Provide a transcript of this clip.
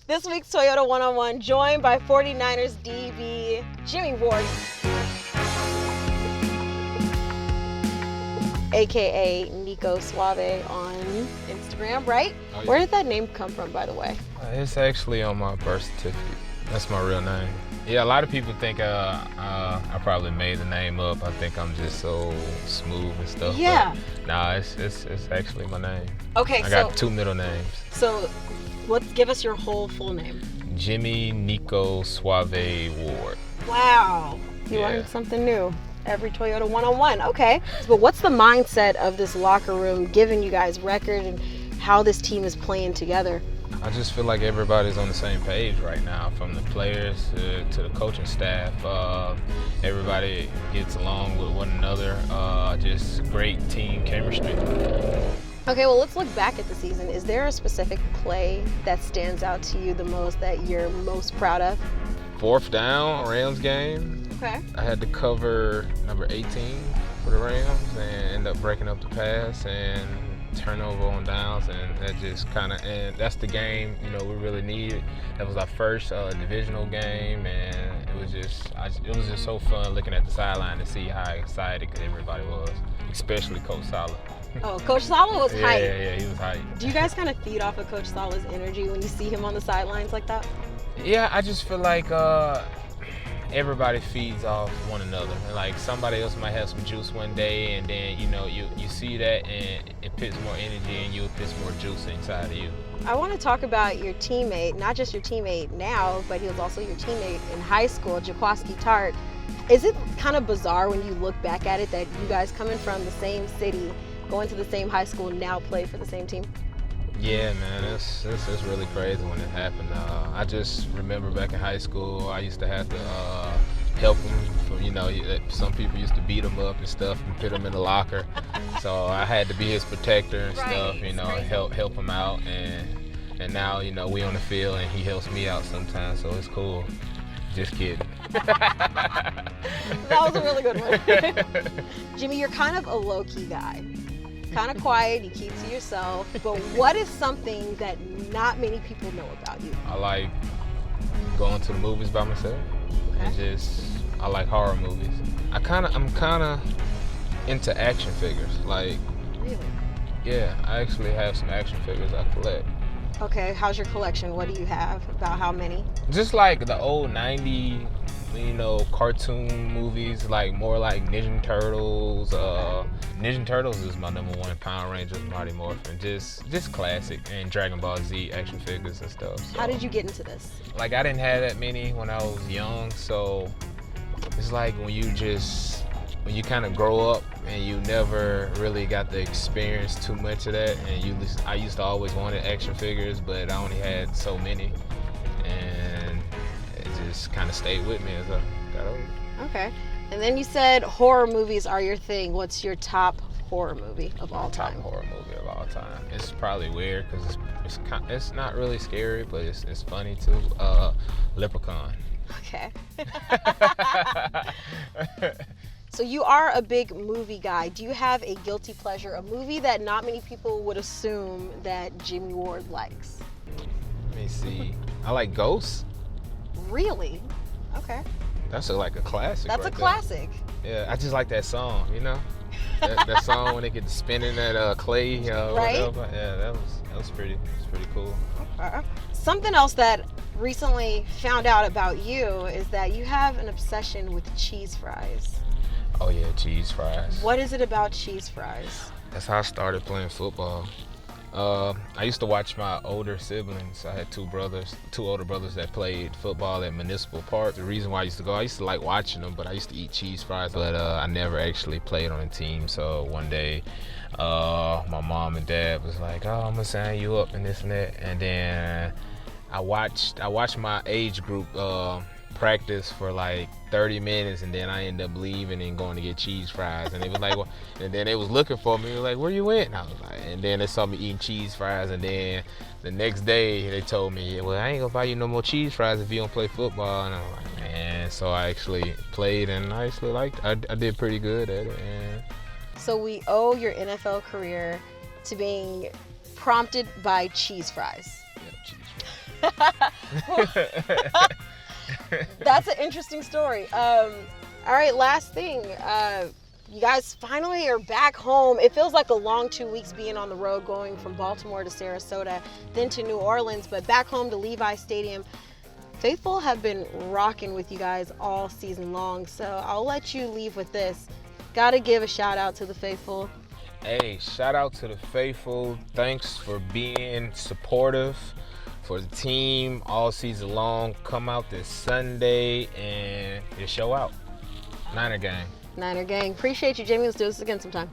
This week's Toyota One-on-One, joined by 49ers DB Jimmie Ward, aka Nico Suave on Instagram, right? Oh, yeah. Where did that name come from, by the way? It's actually on my birth certificate. That's my real name. Yeah, a lot of people think I probably made the name up. I think I'm just so smooth and stuff. Yeah. But nah, it's actually my name. Okay, I got two middle names. So give us your whole full name. Jimmie Nico Suave Ward. Wow. You learned something new every Toyota One-on-One. Okay. But what's the mindset of this locker room, given you guys record and how this team is playing together? I just feel like everybody's on the same page right now, from the players to the coaching staff. Everybody gets along with one another. Just great team chemistry. Okay, well, let's look back at the season. Is there a specific play that stands out to you the most, that you're most proud of? 4th down, Rams game. Okay. I had to cover number 18 for the Rams and end up breaking up the pass and turnover on downs, and that just and that's the game, we really needed. That was our first divisional game, and it was just so fun looking at the sideline to see how excited everybody was, especially Coach Saleh. Oh, Coach Saleh was hyped. Yeah, he was hyped. Do you guys kind of feed off of Coach Saleh's energy when you see him on the sidelines like that? Yeah, I just feel like everybody feeds off one another. Like, somebody else might have some juice one day, and then you see that, and it puts more energy in you, it puts more juice inside of you. I want to talk about your teammate, not just your teammate now, but he was also your teammate in high school, Jaquaski Tart. Is it kind of bizarre when you look back at it that you guys coming from the same city, going to the same high school, now play for the same team? Yeah, man, it's really crazy when it happened. I just remember back in high school, I used to have to help him. Some people used to beat him up and stuff and put him in the locker. So I had to be his protector and stuff, help him out. And now, we on the field and he helps me out sometimes, so it's cool. Just kidding. That was a really good one. Jimmie, you're kind of a low-key guy. Kind of quiet, you keep to yourself, but what is something that not many people know about you? I like going to the movies by myself. Okay. I like horror movies. I'm kind of into action figures. Like, really? Yeah, I actually have some action figures I collect. Okay, how's your collection? What do you have? About how many? Just like the old 90s, cartoon movies, like more like Ninja Turtles. Ninja Turtles is my number one. Power Rangers, Mighty Morphin, just classic, and Dragon Ball Z action figures and stuff. So, how did you get into this? Like, I didn't have that many when I was young, so it's like when you kind of grow up and you never really got to experience too much of that, and I used to always wanted action figures, but I only had so many, and it just kind of stayed with me as I got older. Okay. And then you said horror movies are your thing. What's your top horror movie of all time? Top horror movie of all time. It's probably weird because it's not really scary, but it's funny too. Leprechaun. Okay. So you are a big movie guy. Do you have a guilty pleasure, a movie that not many people would assume that Jimmie Ward likes? Let me see. I like Ghosts. Really? Okay. That's like a classic. That's right a classic. There. Yeah, I just like that song, that song when they get to spinning that clay, right? Whatever. Yeah, that was pretty cool. Okay. Something else that recently found out about you is that you have an obsession with cheese fries. Oh yeah, cheese fries. What is it about cheese fries? That's how I started playing football. I used to watch my older siblings. I had two older brothers that played football at Municipal Park. The reason why I used to like watching them, but I used to eat cheese fries, but I never actually played on a team. So one day, my mom and dad was like, "Oh, I'm gonna sign you up and this and that," and then I watched my age group practice for like 30 minutes, and then I ended up leaving and going to get cheese fries, and they was like, well, and then they was looking for me. They were like, "Where you at?" And I was like, and then they saw me eating cheese fries, and then the next day they told me, "Well, I ain't gonna buy you no more cheese fries if you don't play football." And I was like, man, so I actually played, and I actually liked it. I did pretty good at it. And so we owe your NFL career to being prompted by cheese fries. yeah, cheese fries. That's an interesting story. All right, last thing. You guys finally are back home. It feels like a long 2 weeks being on the road, going from Baltimore to Sarasota, then to New Orleans, but back home to Levi Stadium. Faithful have been rocking with you guys all season long, so I'll let you leave with this. Gotta give a shout out to the Faithful. Hey, shout out to the Faithful. Thanks for being supportive for the team all season long. Come out this Sunday and show out. Niner gang. Niner gang. Appreciate you, Jimmie. Let's do this again sometime.